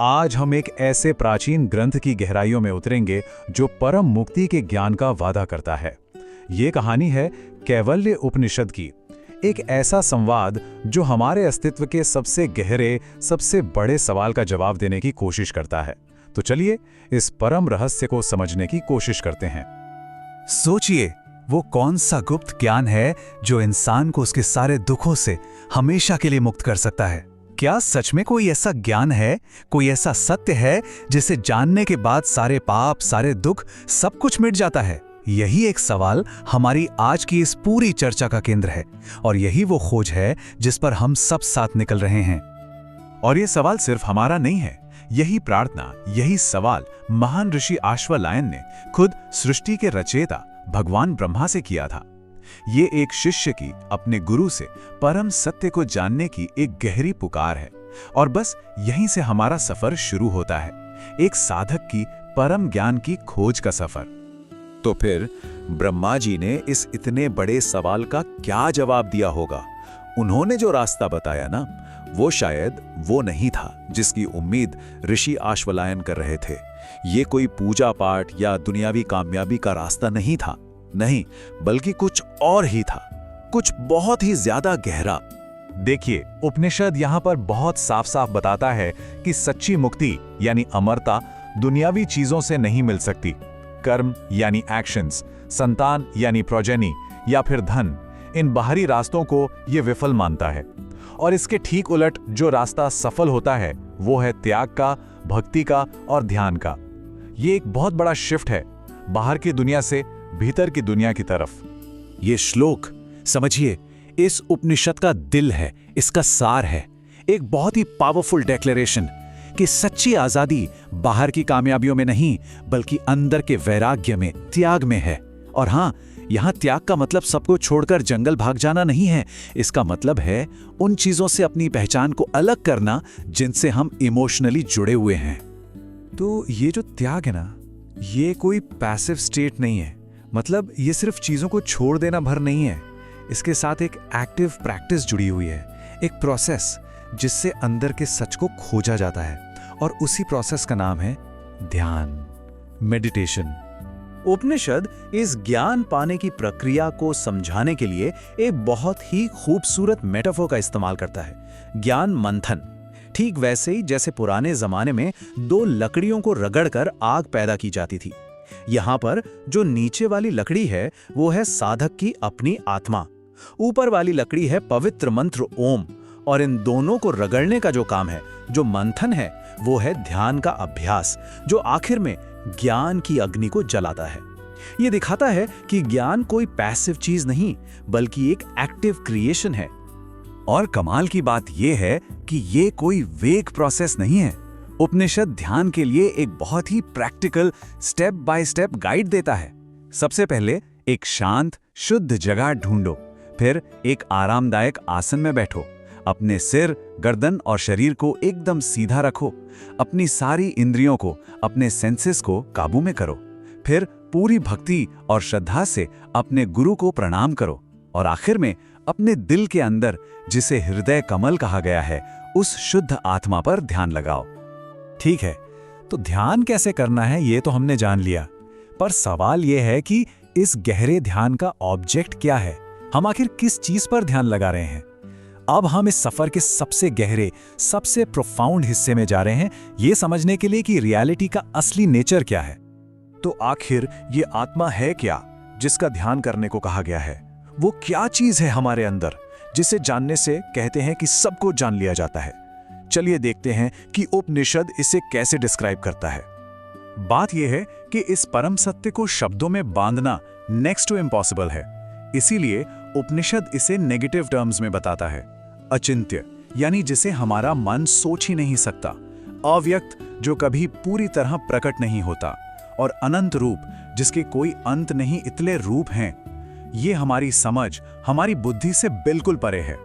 आज हम एक ऐसे प्राचीन ग्रंथ की गहराइयों में उतरेंगे जो परम मुक्ति के ज्ञान का वादा करता है। ये कहानी है कैवल्य उपनिषद की, एक ऐसा संवाद जो हमारे अस्तित्व के सबसे गहरे, सबसे बड़े सवाल का जवाब देने की कोशिश करता है। तो चलिए इस परम रहस्य को समझने की कोशिश करते हैं। सोचिए, वो कौन सा गुप्त ज्ञान है जो इंसान को उसके सारे दुखों से हमेशा के लिए मुक्त कर सकता है? क्या सच में कोई ऐसा ज्ञान है, कोई ऐसा सत्य है जिसे जानने के बाद सारे पाप, सारे दुख, सब कुछ मिट जाता है? यही एक सवाल हमारी आज की इस पूरी चर्चा का केंद्र है, और यही वो खोज है जिस पर हम सब साथ निकल रहे हैं। और ये सवाल सिर्फ हमारा नहीं है, यही प्रार्थना, यही सवाल महान ऋषि अश्वलायन ने खुद सृष्टि के रचयिता भगवान ब्रह्मा से किया था। ये एक शिष्य की अपने गुरु से परम सत्य को जानने की एक गहरी पुकार है, और बस यहीं से हमारा सफर शुरू होता है, एक साधक की परम ज्ञान की खोज का सफर। तो फिर ब्रह्मा जी ने इस इतने बड़े सवाल का क्या जवाब दिया होगा? उन्होंने जो रास्ता बताया ना, वो शायद वो नहीं था जिसकी उम्मीद ऋषि अश्वलायन कर रहे थे। ये कोई पूजा पाठ या दुनियावी कामयाबी का रास्ता नहीं था, नहीं, बल्कि कुछ और ही था, कुछ बहुत ही ज्यादा गहरा। देखिए, उपनिषद यहाँ पर बहुत साफ साफ बताता है कि सच्ची मुक्ति यानी अमरता दुनियावी चीजों से नहीं मिल सकती। कर्म यानी एक्शंस, संतान यानी प्रोजेनी, या फिर धन, इन बाहरी रास्तों को ये विफल मानता है। और इसके ठीक उलट जो रास्ता सफल होता है वो है त्याग का, भक्ति का और ध्यान का। ये एक बहुत बड़ा शिफ्ट है, बाहर की दुनिया से भीतर की दुनिया की तरफ। ये श्लोक समझिए, इस उपनिषद का दिल है, इसका सार है, एक बहुत ही पावरफुल डिक्लेरेशन कि सच्ची आजादी बाहर की कामयाबियों में नहीं, बल्कि अंदर के वैराग्य में, त्याग में है। और हां, यहां त्याग का मतलब सबको छोड़कर जंगल भाग जाना नहीं है। इसका मतलब है उन चीजों से अपनी पहचान को अलग करना जिनसे हम इमोशनली जुड़े हुए हैं। तो ये जो त्याग है ना, ये कोई पैसिव स्टेट नहीं है। मतलब ये सिर्फ चीजों को छोड़ देना भर नहीं है, इसके साथ एक एक्टिव प्रैक्टिस जुड़ी हुई है, एक प्रोसेस जिससे अंदर के सच को खोजा जाता है, और उसी प्रोसेस का नाम है ध्यान, मेडिटेशन। उपनिषद इस ज्ञान पाने की प्रक्रिया को समझाने के लिए एक बहुत ही खूबसूरत मेटाफोर का इस्तेमाल करता है, ज्ञान मंथन। ठीक वैसे ही जैसे पुराने जमाने में दो लकड़ियों को रगड़कर आग पैदा की जाती थी। यहां पर जो नीचे वाली लकड़ी है वो है साधक की अपनी आत्मा, ऊपर वाली लकड़ी है पवित्र मंत्र ओम, और इन दोनों को रगड़ने का जो काम है, जो मंथन है, वो है ध्यान का अभ्यास, जो आखिर में ज्ञान की अग्नि को जलाता है। ये दिखाता है कि ज्ञान कोई पैसिव चीज नहीं, बल्कि एक एक्टिव क्रिएशन है। और कमाल की बात यह है कि ये कोई वेग प्रोसेस नहीं है। उपनिषद ध्यान के लिए एक बहुत ही practical step by step guide देता है। सबसे पहले एक शांत, शुद्ध जगह ढूंढो, फिर एक आरामदायक आसन में बैठो, अपने सिर, गर्दन और शरीर को एकदम सीधा रखो, अपनी सारी इंद्रियों को, अपने सेंसेस को काबू में करो, फिर पूरी भक्ति और श्रद्धा से अपने गुरु को प्रणाम करो, और आखिर में अपने दिल के अंदर, जिसे हृदय कमल कहा गया है, उस शुद्ध आत्मा पर ध्यान लगाओ। ठीक है, तो ध्यान कैसे करना है ये तो हमने जान लिया, पर सवाल यह है कि इस गहरे ध्यान का ऑब्जेक्ट क्या है? हम आखिर किस चीज पर ध्यान लगा रहे हैं? अब हम इस सफर के सबसे गहरे, सबसे प्रोफाउंड हिस्से में जा रहे हैं, ये समझने के लिए कि रियलिटी का असली नेचर क्या है। तो आखिर ये आत्मा है क्या जिसका ध्यान करने को कहा गया है? वो क्या चीज है हमारे अंदर जिसे जानने से कहते हैं कि सबको जान लिया जाता है? चलिए देखते हैं कि उपनिषद इसे कैसे डिस्क्राइब करता है। बात यह है कि इस परम सत्य को शब्दों में बांधना नेक्स्ट टू इम्पॉसिबल है। इसीलिए उपनिषद इसे नेगेटिव टर्म्स में बताता है। अचिंत्य यानी जिसे हमारा मन सोच ही नहीं सकता, अव्यक्त जो कभी पूरी तरह प्रकट नहीं होता, और अनंत रूप जिसके कोई अंत नहीं, इतने रूप हैं। ये हमारी समझ, हमारी बुद्धि से बिल्कुल परे है।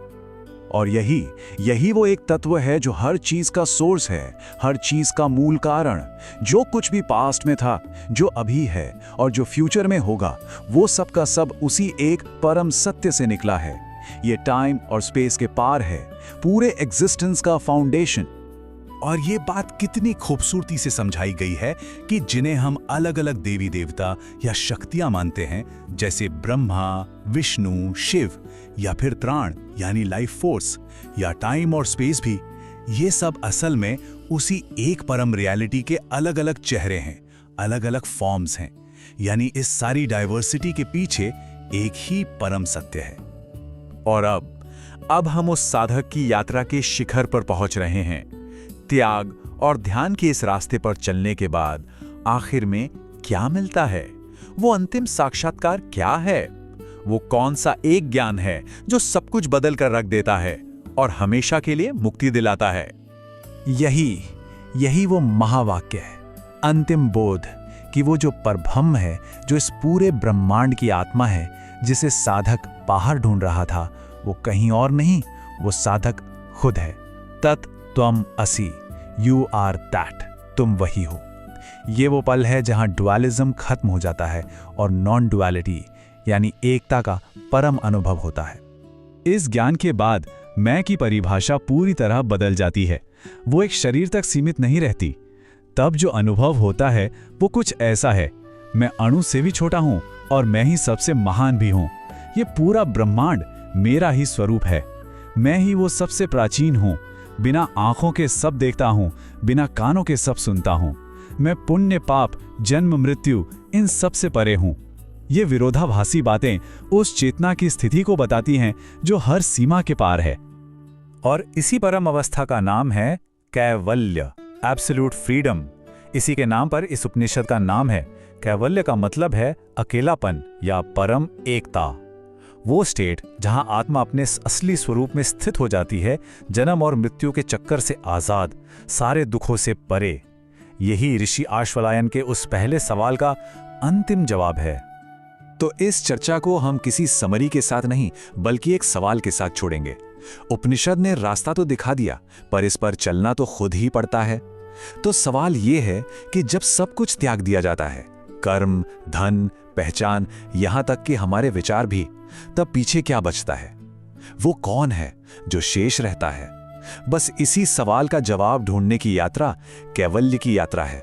और यही वो एक तत्व है जो हर चीज का सोर्स है, हर चीज का मूल कारण। जो कुछ भी पास्ट में था, जो अभी है और जो फ्यूचर में होगा, वो सब का सब उसी एक परम सत्य से निकला है। ये टाइम और स्पेस के पार है, पूरे एग्जिस्टेंस का फाउंडेशन। और ये बात कितनी खूबसूरती से समझाई गई है कि जिन्हें हम अलग अलग देवी देवता या शक्तियां मानते हैं, जैसे ब्रह्मा, विष्णु, शिव, या फिर त्राण यानी लाइफ फोर्स, या टाइम और स्पेस भी, ये सब असल में उसी एक परम रियलिटी के अलग अलग चेहरे हैं, अलग अलग फॉर्म्स हैं। यानी इस सारी डाइवर्सिटी के पीछे एक ही परम सत्य है। और अब हम उस साधक की यात्रा के शिखर पर पहुंच रहे हैं। त्याग और ध्यान के इस रास्ते पर चलने के बाद आखिर में क्या मिलता है? वो अंतिम साक्षात्कार क्या है? वो कौन सा एक ज्ञान है जो सब कुछ बदल कर रख देता है और हमेशा के लिए मुक्ति दिलाता है? यही वो महावाक्य है, अंतिम बोध कि वो जो परब्रह्म है, जो इस पूरे ब्रह्मांड की आत्मा है, जिसे साधक बाहर ढूंढ रहा था, वो कहीं और नहीं, वो साधक खुद है। तत् त्वम असि, यू आर दैट, तुम वही हो। ये वो पल है जहां डुअलिज्म खत्म हो जाता है और नॉन डुअलिटी यानी एकता का परम अनुभव होता है। इस ज्ञान के बाद मैं की परिभाषा पूरी तरह बदल जाती है। वो एक शरीर तक सीमित नहीं रहती। तब जो अनुभव होता है वो कुछ ऐसा है, मैं अणु से भी छोटा हूं और मैं ही सबसे महान भी हूं। ये पूरा ब्रह्मांड मेरा ही स्वरूप है। मैं ही वो सबसे प्राचीन हूं। बिना आंखों के सब देखता हूं, बिना कानों के सब सुनता हूं। मैं पुण्य पाप, जन्म मृत्यु, इन सब से परे हूं। ये विरोधाभासी बातें उस चेतना की स्थिति को बताती हैं जो हर सीमा के पार है। और इसी परम अवस्था का नाम है कैवल्य, एब्सोल्यूट फ्रीडम। इसी के नाम पर इस उपनिषद का नाम है। कैवल्य का मतलब है अकेलापन या परम एकता। वो स्टेट जहां आत्मा अपने असली स्वरूप में स्थित हो जाती है, जन्म और मृत्यु के चक्कर से आजाद, सारे दुखों से परे। यही ऋषि आश्वलायन के उस पहले सवाल का अंतिम जवाब है। तो इस चर्चा को हम किसी समरी के साथ नहीं, बल्कि एक सवाल के साथ छोड़ेंगे। उपनिषद ने रास्ता तो दिखा दिया, पर इस पर चलना तो खुद ही पड़ता है। तो सवाल ये है कि जब सब कुछ त्याग दिया जाता है, कर्म, धन, पहचान, यहां तक कि हमारे विचार भी, तब पीछे क्या बचता है? वो कौन है जो शेष रहता है? बस इसी सवाल का जवाब ढूंढने की यात्रा कैवल्य की यात्रा है।